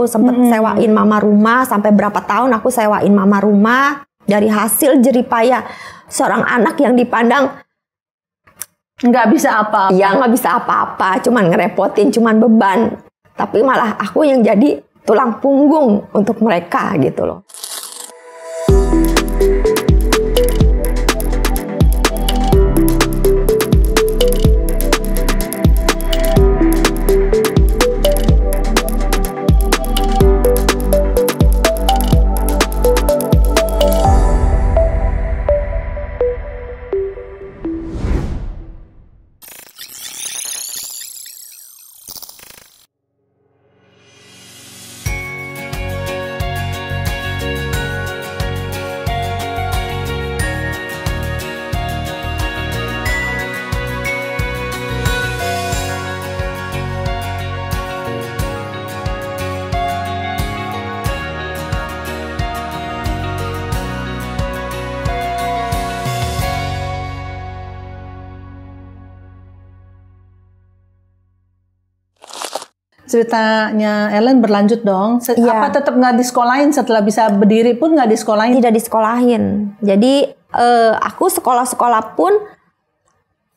aku sempet sewain mama rumah, sampai berapa tahun aku sewain mama rumah. Dari hasil jeripaya seorang anak yang dipandang nggak bisa apa-apa. Ya nggak bisa apa-apa, cuman ngerepotin, cuman beban. Tapi malah aku yang jadi tulang punggung untuk mereka gitu loh. Ceritanya Ellen berlanjut dong. Iya. Apa tetap nggak disekolahin setelah bisa berdiri pun nggak disekolahin? Tidak disekolahin. Jadi aku sekolah-sekolah pun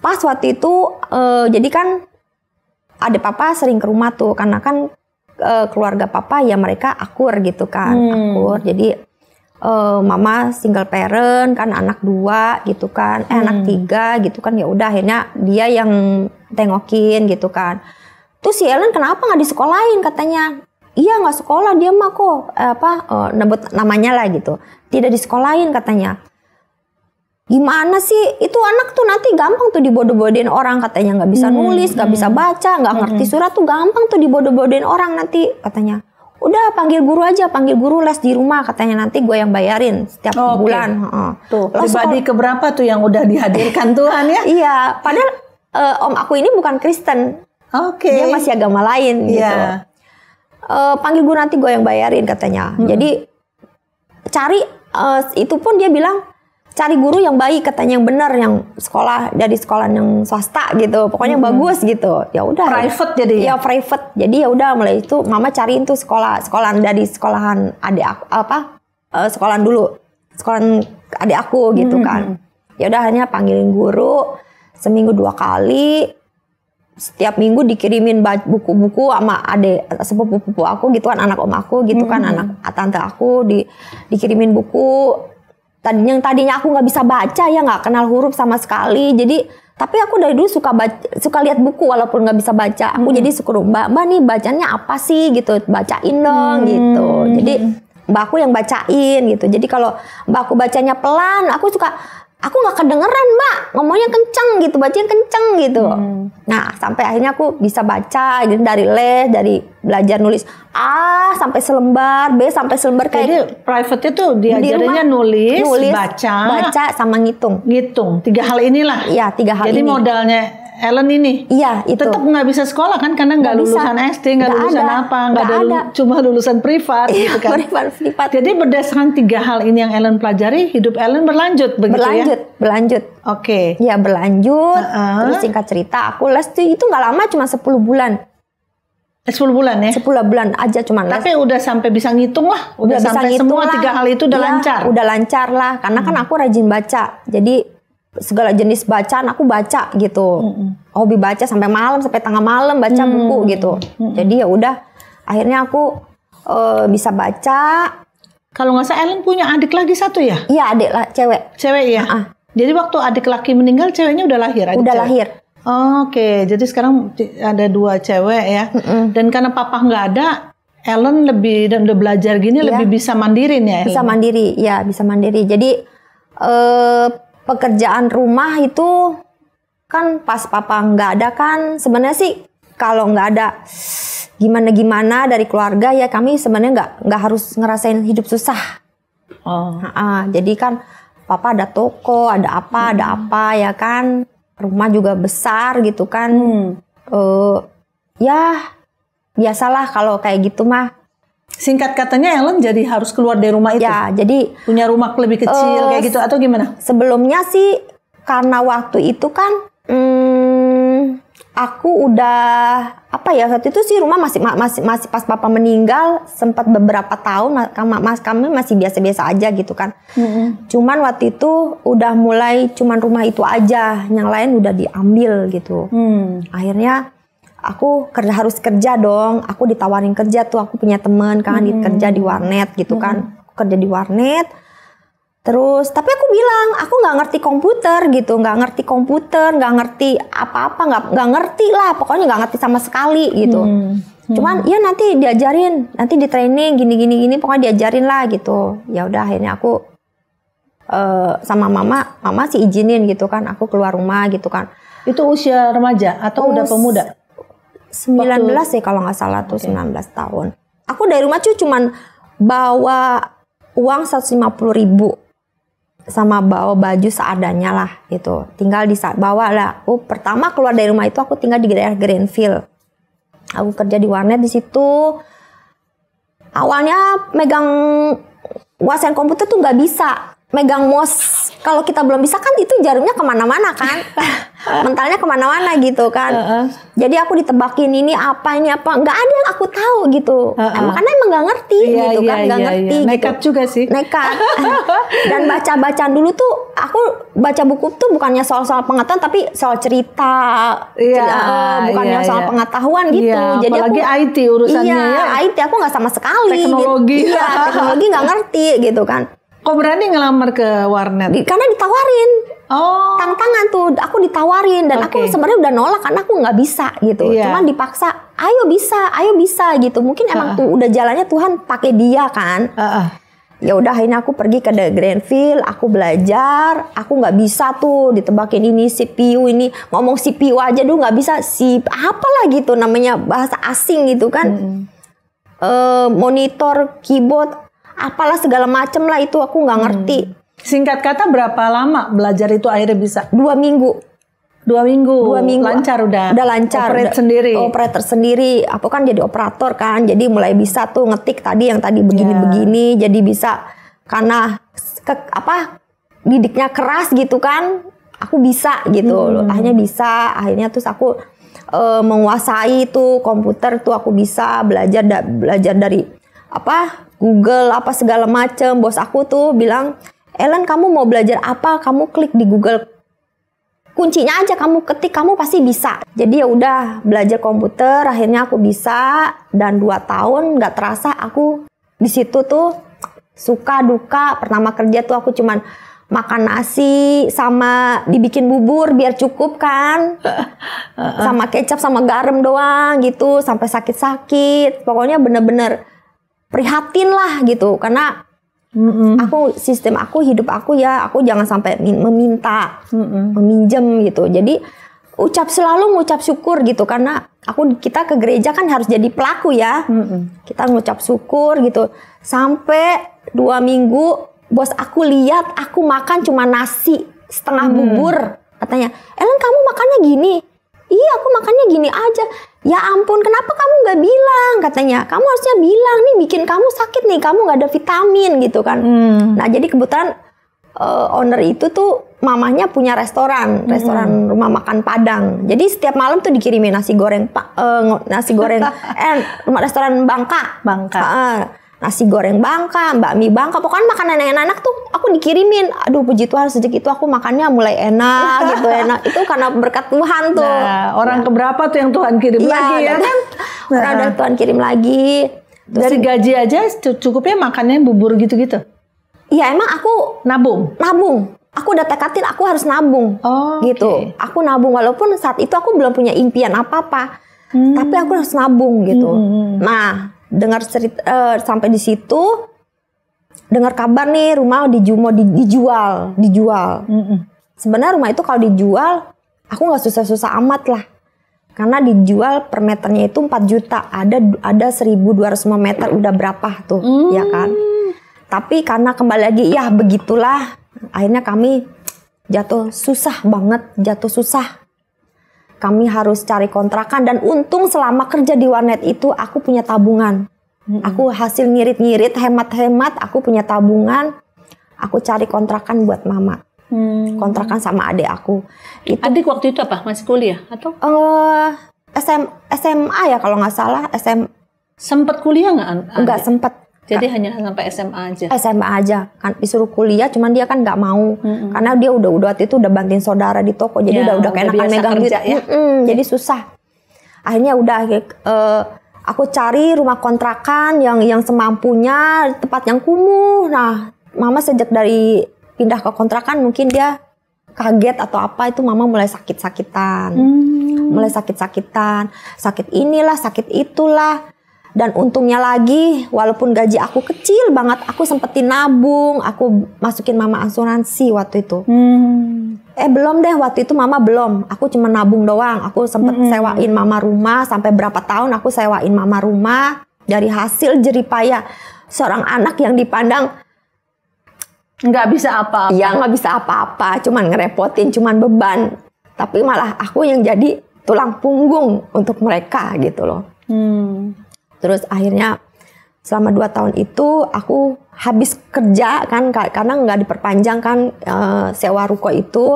pas waktu itu jadi kan adik papa sering ke rumah tuh karena kan keluarga papa ya mereka akur gitu kan. Akur. Jadi mama single parent kan, anak 2 gitu kan, anak 3 gitu kan, ya udah akhirnya dia yang tengokin gitu kan. Terus si Ellen kenapa nggak disekolahin katanya? Iya nggak sekolah dia mah kok nebut namanya lah gitu. Tidak disekolahin katanya. Gimana sih itu anak tuh nanti gampang tuh dibodoh-bodohin orang katanya, nggak bisa nulis, nggak bisa baca, nggak ngerti surat tuh gampang tuh dibodoh-bodohin orang nanti katanya. Udah panggil guru aja, panggil guru les di rumah katanya, nanti gue yang bayarin setiap bulan. Tuh pribadi keberapa tuh yang udah dihadirkan Tuhan ya? Iya, padahal om aku ini bukan Kristen. Dia masih agama lain gitu. Panggil guru nanti gue yang bayarin katanya. Jadi cari itu pun dia bilang cari guru yang baik katanya, yang benar, yang sekolah dari sekolah yang swasta gitu. Pokoknya yang bagus gitu. Ya udah. Private jadi. Ya private. Jadi ya udah mulai itu mama cariin tuh sekolahan dari sekolahan adik aku sekolahan dulu. Sekolahan adik aku gitu kan. Ya udah hanya panggilin guru seminggu 2 kali. Setiap minggu dikirimin buku-buku sama adik sepupu-pupu aku gitu kan, anak om aku gitu kan, anak tante aku dikirimin buku. Tadinya aku nggak bisa baca ya, nggak kenal huruf sama sekali. Jadi tapi aku dari dulu suka lihat buku walaupun nggak bisa baca. Aku jadi suka mbak nih bacanya apa sih gitu, bacain dong gitu. Jadi mbak aku yang bacain gitu. Jadi kalau mbak aku bacanya pelan, aku nggak kedengeran mbak, ngomongnya kenceng gitu, bacanya kenceng gitu. Nah sampai akhirnya aku bisa baca gitu, dari les, dari belajar nulis A sampai selembar, B sampai selembar kayak. Jadi private itu diajarinnya nulis, baca sama ngitung. 3 hal inilah. Iya 3 hal Jadi ini. modalnya Ellen ini. Iya itu. Tetap nggak bisa sekolah kan karena nggak lulusan SD, nggak lulusan cuma lulusan privat gitu kan. Privat. Jadi berdasarkan 3 hal ini yang Ellen pelajari, hidup Ellen berlanjut begitu Berlanjut. Oke. Ya berlanjut. Terus singkat cerita aku les itu nggak lama, cuma 10 bulan. 10 bulan ya? 10 bulan aja cuman les. Tapi udah sampai bisa ngitung lah. Udah bisa sampai ngitung semua lah. 3 hal itu udah lancar. Udah lancar lah. Karena kan aku rajin baca. Jadi segala jenis bacaan aku baca gitu. Hobi baca sampai malam, sampai tengah malam baca buku gitu. Jadi ya udah akhirnya aku bisa baca. Kalau nggak salah Ellen punya adik lagi 1 ya? Iya, adik lah, cewek. Cewek ya? Jadi waktu adik laki meninggal ceweknya udah lahir? Udah lahir. Oke, jadi sekarang ada 2 cewek ya. Dan karena papa nggak ada, Ellen lebih dan udah belajar gini lebih bisa mandiri nih ya? Bisa mandiri, ya bisa mandiri. Jadi pekerjaan rumah itu kan pas papa nggak ada kan, sebenarnya sih kalau nggak ada gimana dari keluarga ya kami sebenarnya nggak harus ngerasain hidup susah. Jadi kan papa ada toko, ada apa ya kan, rumah juga besar gitu kan. Ya biasalah kalau kayak gitu mah. Singkat katanya Ellen jadi harus keluar dari rumah itu. Ya, jadi punya rumah lebih kecil kayak gitu atau gimana? Sebelumnya sih karena waktu itu kan aku udah waktu itu sih rumah masih pas papa meninggal sempat beberapa tahun kami masih biasa-biasa aja gitu kan. Cuman waktu itu udah mulai cuman rumah itu aja, yang lain udah diambil gitu. Akhirnya aku harus kerja dong. Aku ditawarin kerja tuh, aku punya temen kan kerja di warnet gitu kan. Aku kerja di warnet. Terus, tapi aku bilang, aku nggak ngerti komputer gitu, nggak ngerti apa-apa, nggak ngerti lah, pokoknya nggak ngerti sama sekali gitu. Cuman ya nanti diajarin, nanti di training gini, pokoknya diajarin lah gitu. Ya udah akhirnya aku sama mama sih izinin gitu kan, aku keluar rumah gitu kan. Itu usia remaja atau udah pemuda? 19 ya kalau nggak salah tuh, 19 tahun. Aku dari rumah cuman bawa uang 150.000. Sama bawa baju seadanya lah gitu, tinggal bawa lah. Pertama keluar dari rumah itu aku tinggal di daerah Greenfield. Aku kerja di warnet di situ. Awalnya megang nguasain komputer tuh nggak bisa, megang mouse kalau kita belum bisa kan itu jarumnya kemana-mana kan. Mentalnya kemana-mana gitu kan. Jadi aku ditebakin ini apa nggak ada yang aku tahu gitu. Karena emang nggak ngerti gitu kan, nggak ngerti. Nekat gitu. juga sih. Nekat. Dan baca-bacaan dulu tuh aku baca buku tuh bukannya soal-soal pengetahuan tapi soal cerita. Bukannya soal pengetahuan gitu. Jadi apalagi IT urusannya ya. IT aku nggak sama sekali. Teknologi. Gitu. Teknologi nggak ngerti gitu kan. Kok berani ngelamar ke warnet? Karena ditawarin. Tantangan tuh, aku ditawarin dan aku sebenarnya udah nolak karena aku nggak bisa gitu. Cuman dipaksa, ayo bisa gitu. Mungkin emang tuh udah jalannya Tuhan pakai dia kan. Ya udah akhirnya aku pergi ke Greenfield, aku belajar, aku nggak bisa tuh ditebakin ini CPU ini, ngomong CPU aja dulu nggak bisa, apalah gitu namanya bahasa asing gitu kan. Monitor, keyboard, apalah segala macem lah itu aku nggak ngerti. Singkat kata berapa lama belajar itu akhirnya bisa? 2 minggu. 2 minggu. Lancar udah lancar. Operator sendiri. Aku kan jadi operator kan. Jadi mulai bisa tuh ngetik tadi yang tadi begini-begini. Jadi bisa karena didiknya keras gitu kan. Aku bisa gitu. Akhirnya terus aku menguasai tuh komputer tuh aku bisa belajar dari Google segala macem. Bos aku tuh bilang, Ellen kamu mau belajar apa? Kamu klik di Google, kuncinya aja kamu ketik, kamu pasti bisa. Jadi ya udah belajar komputer, akhirnya aku bisa dan 2 tahun nggak terasa aku di situ tuh suka duka. Pertama kerja tuh aku cuman makan nasi sama dibikin bubur biar cukup kan, sama kecap sama garam doang gitu sampai sakit-sakit. Pokoknya bener-bener prihatin lah gitu karena hidup aku aku jangan sampai meminta, meminjam gitu. Jadi selalu ngucap syukur gitu karena kita ke gereja kan harus jadi pelaku ya. Kita ngucap syukur gitu. Sampai 2 minggu bos aku lihat aku makan cuma nasi setengah bubur. Katanya, Ellen kamu makannya gini? Iya aku makannya gini aja. Ya ampun, kenapa kamu gak bilang? Katanya, kamu harusnya bilang, nih bikin kamu sakit nih, kamu gak ada vitamin gitu kan. Nah jadi kebetulan owner itu tuh mamanya punya restoran rumah makan Padang. Jadi setiap malam tuh dikirimin nasi goreng restoran Bangka. Nasi goreng Bangka, bakmi Bangka, pokoknya makanan yang enak-enak tuh aku dikirimin. Aduh puji Tuhan sejak itu aku makannya mulai enak gitu enak. Itu karena berkat Tuhan tuh. Nah, orang keberapa tuh yang Tuhan kirim lagi ya kan? Orang dari Tuhan kirim lagi. Terus dari gaji aja cukupnya makannya bubur gitu-gitu? Iya emang aku nabung. Aku udah tekatin aku harus nabung gitu. Aku nabung walaupun saat itu aku belum punya impian apa-apa. Tapi aku harus nabung gitu. Nah dengar cerita sampai di situ, dengar kabar nih rumah dijual. Sebenarnya rumah itu kalau dijual, aku nggak susah-susah amat lah, karena dijual per meternya itu 4 juta. Ada 1.200 meter udah berapa tuh, ya kan? Tapi karena kembali lagi ya begitulah, akhirnya kami jatuh susah. Kami harus cari kontrakan dan untung selama kerja di warnet itu aku punya tabungan. Aku hasil ngirit-ngirit, hemat-hemat, aku punya tabungan. Aku cari kontrakan buat mama. kontrakan sama adik aku. Adik waktu itu apa? Masih kuliah atau? SMA ya kalau nggak salah. Sempat kuliah nggak? Nggak sempat. Jadi hanya sampai SMA aja. SMA aja kan disuruh kuliah, cuman dia kan nggak mau karena dia udah waktu itu udah bantuin saudara di toko, jadi udah keenakan megang duit. Jadi susah. Akhirnya udah aku cari rumah kontrakan yang semampunya, tempat yang kumuh. Nah, mama sejak dari pindah ke kontrakan mungkin dia kaget atau apa, itu mama mulai sakit-sakitan. Mulai sakit-sakitan, sakit inilah, sakit itulah. Dan untungnya lagi, walaupun gaji aku kecil banget, aku sempetin nabung, aku masukin mama asuransi waktu itu. Belum deh, waktu itu mama belum. Aku cuma nabung doang. Aku sempet sewain mama rumah, sampai berapa tahun aku sewain mama rumah. Dari hasil jeripaya seorang anak yang dipandang nggak bisa apa-apa. Iya, nggak bisa apa-apa, cuman ngerepotin, cuman beban. Tapi malah aku yang jadi tulang punggung untuk mereka gitu loh. Terus akhirnya selama 2 tahun itu aku habis kerja kan, karena nggak diperpanjang kan sewa ruko itu.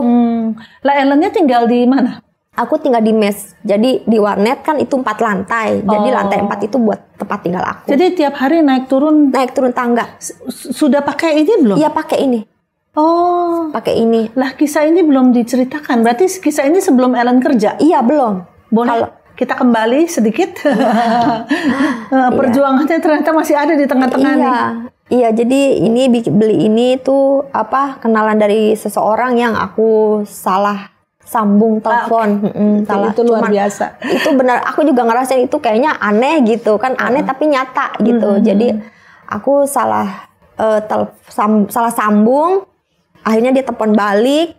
Lah Ellennya tinggal di mana? Aku tinggal di mes. Jadi di warnet kan itu 4 lantai. Jadi lantai 4 itu buat tempat tinggal aku. Jadi tiap hari naik turun tangga. Sudah pakai ini belum? Iya, pakai ini. Oh, pakai ini. Lah kisah ini belum diceritakan. Berarti kisah ini sebelum Ellen kerja? Iya, belum. Boleh kita kembali sedikit. Perjuangannya ternyata masih ada di tengah-tengah nih. Iya, jadi ini beli ini tuh kenalan dari seseorang yang aku salah sambung telepon. Salah. Itu luar biasa. Itu benar, aku juga ngerasain itu kayaknya aneh gitu kan, aneh tapi nyata gitu. Jadi aku salah sambung. Akhirnya dia telepon balik.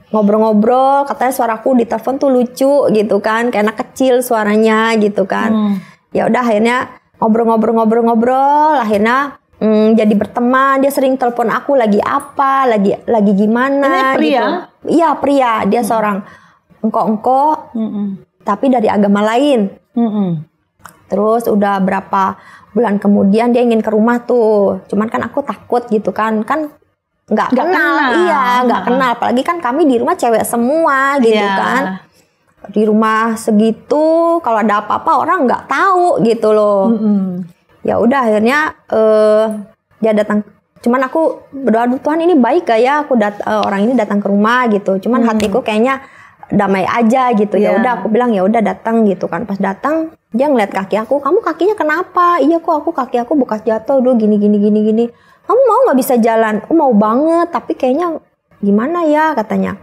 Ngobrol-ngobrol, katanya suaraku di telepon tuh lucu gitu kan, kayak anak kecil suaranya gitu kan. Ya udah akhirnya ngobrol-ngobrol, akhirnya jadi berteman. Dia sering telepon aku lagi apa, lagi gimana. Ini pria? Gitu. Iya, pria. Dia seorang engko-engko, tapi dari agama lain. Terus udah berapa bulan kemudian dia ingin ke rumah tuh, cuman kan aku takut gitu kan nggak kenal. Iya, nggak kenal. Apalagi kan kami di rumah cewek semua gitu kan. Di rumah segitu, kalau ada apa-apa orang nggak tahu gitu loh. Ya udah akhirnya dia datang. Cuman aku berdoa, Tuhan ini baik gak ya? Orang ini datang ke rumah gitu. Cuman hatiku kayaknya damai aja gitu. Ya udah aku bilang ya udah datang gitu kan. Pas datang dia ngeliat kaki aku, kamu kakinya kenapa? Iya kok kaki aku bekas jatuh dulu gini. Kamu mau nggak bisa jalan? Oh, mau banget, tapi kayaknya gimana ya katanya.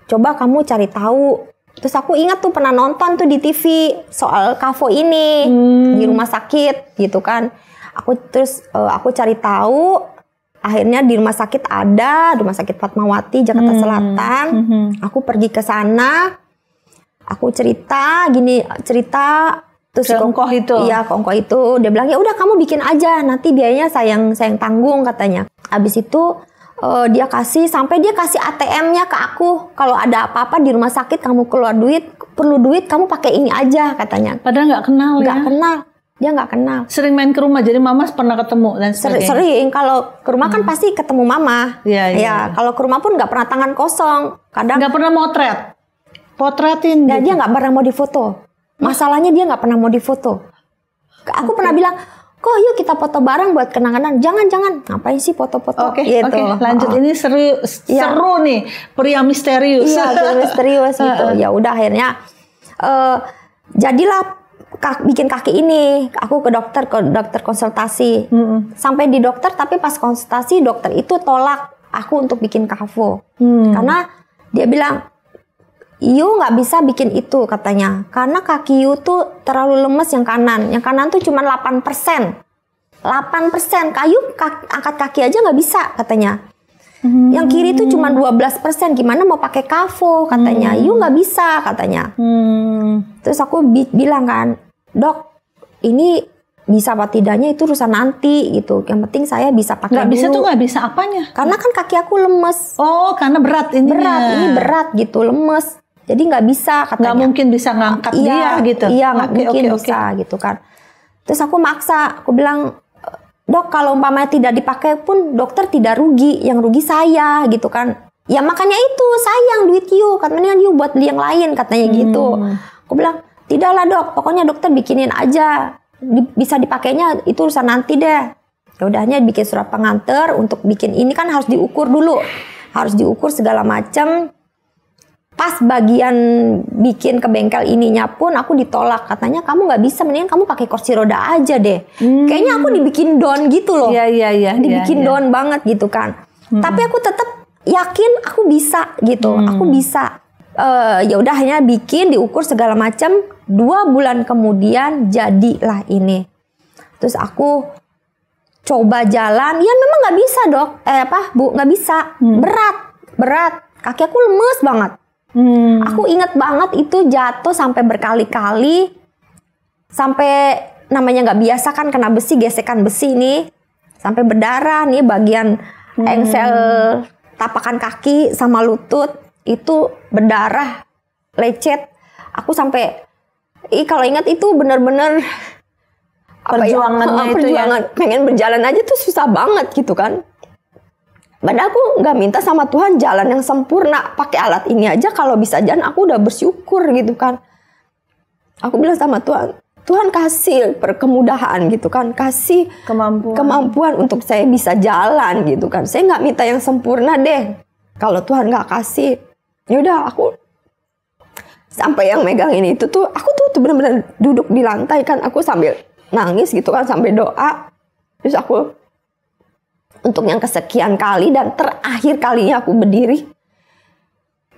Coba kamu cari tahu. Terus aku ingat tuh pernah nonton tuh di TV soal Kafo ini di rumah sakit gitu kan. Aku cari tahu. Akhirnya di rumah sakit ada, rumah sakit Fatmawati Jakarta Selatan. Aku pergi ke sana. Aku cerita. Terus Kongkoh itu. Iya, Kongkoh itu. Dia bilang, ya udah kamu bikin aja, nanti biayanya saya yang tanggung katanya. Habis itu dia kasih ATM-nya ke aku. Kalau ada apa-apa di rumah sakit kamu perlu duit kamu pakai ini aja katanya. Padahal nggak kenal. Dia nggak kenal. Sering main ke rumah, jadi mama pernah ketemu dan sebagainya. Sering. Kalau ke rumah kan pasti ketemu mama. Iya. Kalau ke rumah pun nggak pernah tangan kosong. Kadang nggak pernah potretin. Nah, gitu. Dia nggak pernah mau difoto. Masalahnya dia nggak pernah mau difoto. Aku pernah bilang, kok yuk kita foto bareng buat kenangan. Jangan. Ngapain sih foto-foto? Oke, lanjut. Ini seru nih. Pria misterius. Iya, pria misterius gitu. Ya udah akhirnya jadilah bikin kaki ini. Aku ke dokter konsultasi. Sampai di dokter, tapi pas konsultasi dokter itu tolak aku untuk bikin Kafo. Karena dia bilang, Yu nggak bisa bikin itu katanya, karena kaki Yu tuh terlalu lemes yang kanan tuh cuma 8%. Kayu angkat kaki aja nggak bisa katanya. Yang kiri tuh cuma 12%, gimana mau pakai Kafo katanya. Yu nggak bisa katanya. Terus aku bilang kan, dok ini bisa apa tidaknya itu urusan nanti gitu. Yang penting saya bisa pakai dulu. Nggak bisa tuh nggak bisa apanya? Karena kan kaki aku lemes. Oh, karena berat ini. Ini berat gitu, lemes. Jadi nggak bisa katanya. Nggak mungkin bisa ngangkat dia gitu. Iya, nggak mungkin bisa gitu kan. Terus aku maksa, aku bilang Dok, kalau umpamanya tidak dipakai pun dokter tidak rugi, yang rugi saya gitu kan. Ya makanya itu sayang duit you, katanya you buat beli yang lain katanya gitu. Aku bilang tidaklah dok, pokoknya dokter bikinin aja, bisa dipakainya itu urusan nanti deh. Ya udahnya bikin surat pengantar untuk bikin ini kan harus diukur dulu, harus diukur segala macam. Pas bagian bikin ke bengkel ininya pun aku ditolak, katanya kamu nggak bisa, mendingan kamu pakai kursi roda aja deh. Kayaknya aku dibikin down gitu loh, dibikin down banget gitu kan. Tapi aku tetap yakin aku bisa gitu, aku bisa. Ya udah hanya bikin, diukur segala macam. 2 bulan kemudian jadilah ini. Terus aku coba jalan, ya memang nggak bisa dok, bu nggak bisa, berat, kaki aku lemes banget. Aku ingat banget itu jatuh sampai berkali-kali, sampai namanya nggak biasa kan kena besi, gesekan besi nih, sampai berdarah nih bagian engsel tapakan kaki sama lutut itu berdarah, lecet. Aku sampai, kalau ingat itu bener-bener perjuangannya itu ya, pengen berjalan aja tuh susah banget gitu kan. Padahal aku nggak minta sama Tuhan jalan yang sempurna, pakai alat ini aja kalau bisa jalan aku udah bersyukur gitu kan. Aku bilang sama Tuhan, Tuhan kasih kemudahan gitu kan, kasih kemampuan untuk saya bisa jalan gitu kan. Saya nggak minta yang sempurna deh. Kalau Tuhan nggak kasih, yaudah aku sampai yang megangin itu tuh, aku tuh benar-benar duduk di lantai kan, aku sambil nangis gitu kan, sambil doa. Terus aku untuk yang kesekian kali dan terakhir kalinya aku berdiri,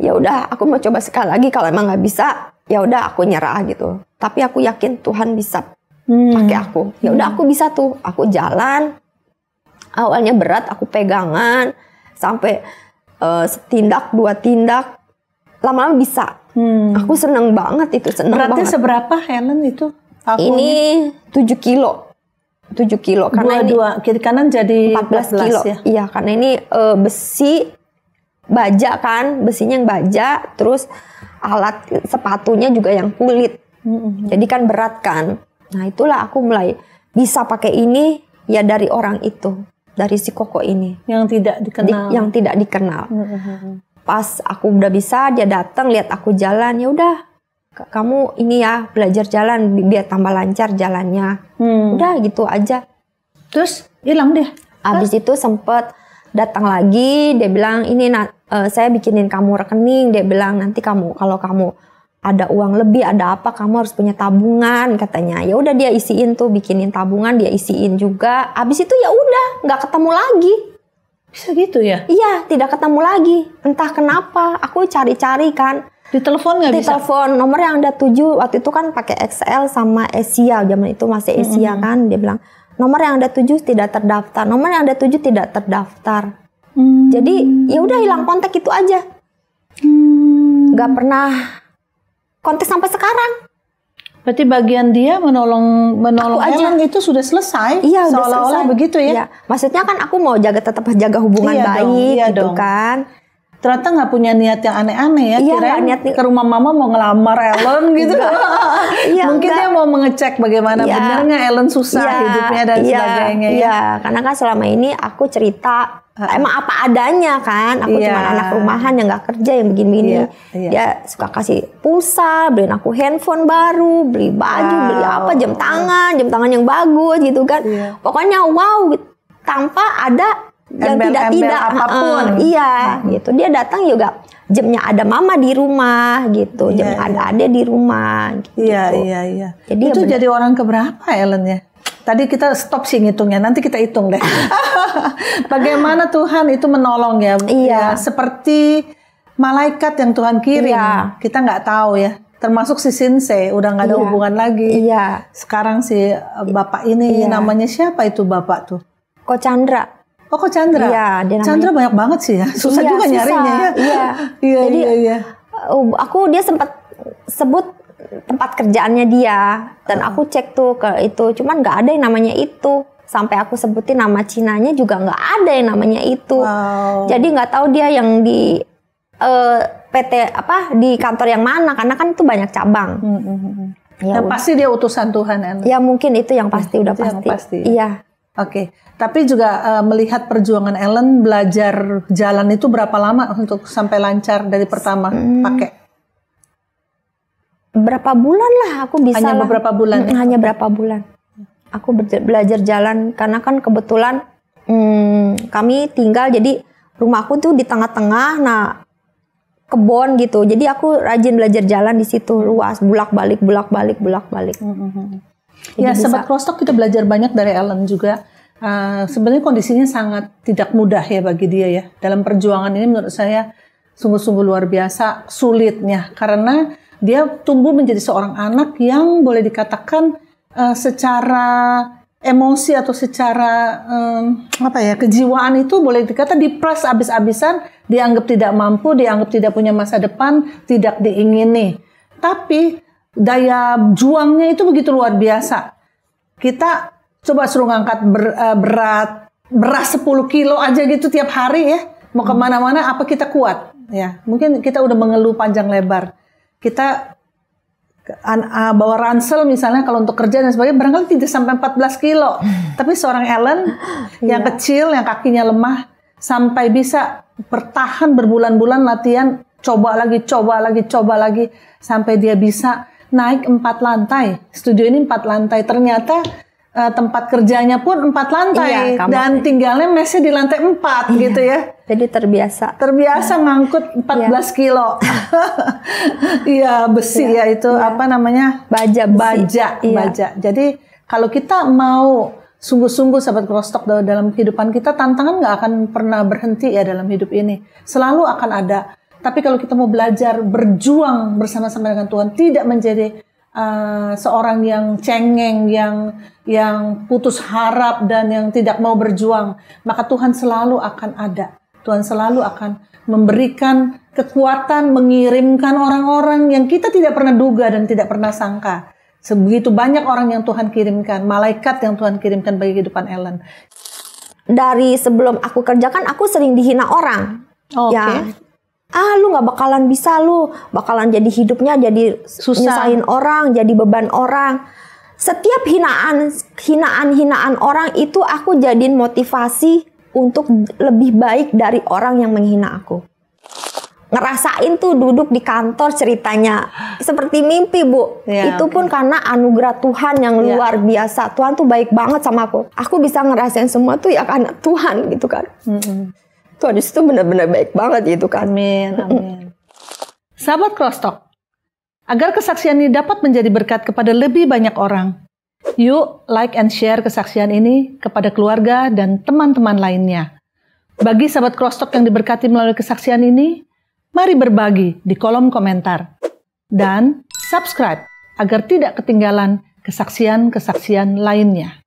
ya udah aku mau coba sekali lagi, kalau emang nggak bisa ya udah aku nyerah gitu. Tapi aku yakin Tuhan bisa pakai aku. Ya udah aku bisa tuh, aku jalan. Awalnya berat, aku pegangan sampai setindak 2 tindak, lama-lama bisa. Aku seneng banget itu, seneng beratnya banget. Seberapa Helen itu? Ini 7 kilo. 7 kilo karena dua kiri kanan jadi 14 kilo ya? Iya, karena ini besi baja kan, besinya yang baja, terus alat sepatunya juga yang kulit. Jadi kan berat kan. Nah itulah aku mulai bisa pakai ini ya dari orang itu, dari si Koko ini yang tidak dikenal. Yang tidak dikenal. Pas aku udah bisa, dia datang lihat aku jalan, ya udah kamu ini ya belajar jalan biar tambah lancar jalannya. Udah gitu aja. Terus hilang deh. Abis itu sempet datang lagi, dia bilang ini saya bikinin kamu rekening. Dia bilang nanti kamu kalau kamu ada uang lebih, ada apa, kamu harus punya tabungan katanya. Ya udah dia isiin tuh, bikinin tabungan, dia isiin juga. Abis itu ya udah nggak ketemu lagi. Bisa gitu ya? Iya, tidak ketemu lagi. Entah kenapa, aku cari-cari kan. Di telepon nggak bisa? Di telepon nomor yang ada 7, waktu itu kan pakai XL sama Asia, zaman itu masih Asia kan. Dia bilang nomor yang ada 7 tidak terdaftar, nomor yang ada 7 tidak terdaftar. Jadi ya udah hilang kontak itu aja. Nggak pernah kontak sampai sekarang. Berarti bagian dia menolong Helen itu sudah selesai. Iya, udah seolah-olah selesai. Begitu ya. Iya. Maksudnya kan aku mau tetap jaga hubungan baik gitu kan. Ternyata nggak punya niat yang aneh-aneh ya. Iya, kirain niat ke rumah mama mau ngelamar Ellen gitu. Iya, mungkin dia mau mengecek bagaimana benernya Ellen susah hidupnya dan sebagainya. Iya, karena kan selama ini aku cerita emang apa adanya kan. Aku cuma anak rumahan yang nggak kerja, yang begini-begini. Dia suka kasih pulsa, beliin aku handphone baru, beli baju, beli apa, jam tangan yang bagus gitu kan. Pokoknya wow, tanpa ada yang tidak apapun. Gitu. Dia datang juga jamnya ada mama di rumah gitu, jamnya ada ade di rumah gitu. Iya. Jadi itu jadi orang keberapa Ellen ya? Tadi kita stop sih ngitungnya, nanti kita hitung deh. Bagaimana Tuhan itu menolong ya? Ya, seperti malaikat yang Tuhan kirim. Kita nggak tahu ya. Termasuk si Sinse udah nggak ada hubungan lagi. Sekarang si bapak ini namanya siapa itu bapak tuh? Ko Chandra. Oh, Ko Chandra. Iya, Chandra banyak banget sih ya. Susah juga nyarinya ya. Jadi aku dia sempat sebut tempat kerjaannya dia dan aku cek tuh ke itu, cuman nggak ada yang namanya itu. Sampai aku sebutin nama Cinanya juga nggak ada yang namanya itu. Jadi nggak tahu dia yang di PT di kantor yang mana, karena kan itu banyak cabang. Ya pasti dia utusan Tuhan. Ya mungkin itu yang pasti, udah pasti. Iya. Oke. Tapi juga melihat perjuangan Ellen belajar jalan itu berapa lama untuk sampai lancar dari pertama pakai? Berapa bulan lah aku bisa. Hanya beberapa bulan. Hanya berapa bulan. Aku belajar jalan karena kan kebetulan kami tinggal, jadi rumahku tuh di tengah-tengah, nah kebon gitu. Jadi aku rajin belajar jalan di situ, luas, bolak-balik. Ya, Sobat Crosstalk, kita belajar banyak dari Ellen juga. Sebenarnya kondisinya sangat tidak mudah ya bagi dia ya. Dalam perjuangan ini menurut saya sungguh-sungguh luar biasa sulitnya, karena dia tumbuh menjadi seorang anak yang boleh dikatakan secara emosi atau secara kejiwaan itu boleh dikata dipres abis-abisan, dianggap tidak mampu, dianggap tidak punya masa depan, tidak diingini. Tapi daya juangnya itu begitu luar biasa. Kita coba suruh ngangkat beras 10 kilo aja gitu tiap hari ya, mau kemana-mana, apa kita kuat? Ya, mungkin kita udah mengeluh panjang lebar. Kita bawa ransel misalnya kalau untuk kerja dan sebagainya, barangkali tidak sampai 14 kilo. Tapi seorang Ellen yang kecil, yang kakinya lemah, sampai bisa bertahan berbulan-bulan latihan, coba lagi, sampai dia bisa naik 4 lantai. Studio ini 4 lantai. Ternyata tempat kerjanya pun 4 lantai. Dan tinggalnya mesnya di lantai 4 gitu ya. Jadi terbiasa ngangkut 14 kilo. Iya, besi ya itu baja. Jadi kalau kita mau sungguh-sungguh Sobat Crosstalk dalam kehidupan kita, tantangan nggak akan pernah berhenti ya dalam hidup ini. Selalu akan ada. Tapi kalau kita mau belajar berjuang bersama-sama dengan Tuhan, tidak menjadi seorang yang cengeng, yang putus harap dan yang tidak mau berjuang, maka Tuhan selalu akan ada. Tuhan selalu akan memberikan kekuatan, mengirimkan orang-orang yang kita tidak pernah duga dan tidak pernah sangka. Sebegitu banyak orang yang Tuhan kirimkan, malaikat yang Tuhan kirimkan bagi kehidupan Ellen. Dari sebelum aku kerjakan, aku sering dihina orang. Ya, lu gak bakalan bisa, lu bakalan jadi hidupnya jadi susah, nyusahin orang, jadi beban orang. Setiap hinaan orang itu aku jadiin motivasi untuk lebih baik dari orang yang menghina aku. Ngerasain tuh duduk di kantor ceritanya seperti mimpi, Bu. Itu pun karena anugerah Tuhan yang luar biasa. Tuhan tuh baik banget sama aku. Aku bisa ngerasain semua tuh ya karena Tuhan gitu kan. Tuhan itu benar-benar baik banget gitu kan. Amin. Sahabat Crosstalk, agar kesaksian ini dapat menjadi berkat kepada lebih banyak orang, yuk like and share kesaksian ini kepada keluarga dan teman-teman lainnya. Bagi sahabat Crosstalk yang diberkati melalui kesaksian ini, mari berbagi di kolom komentar. Dan subscribe agar tidak ketinggalan kesaksian-kesaksian lainnya.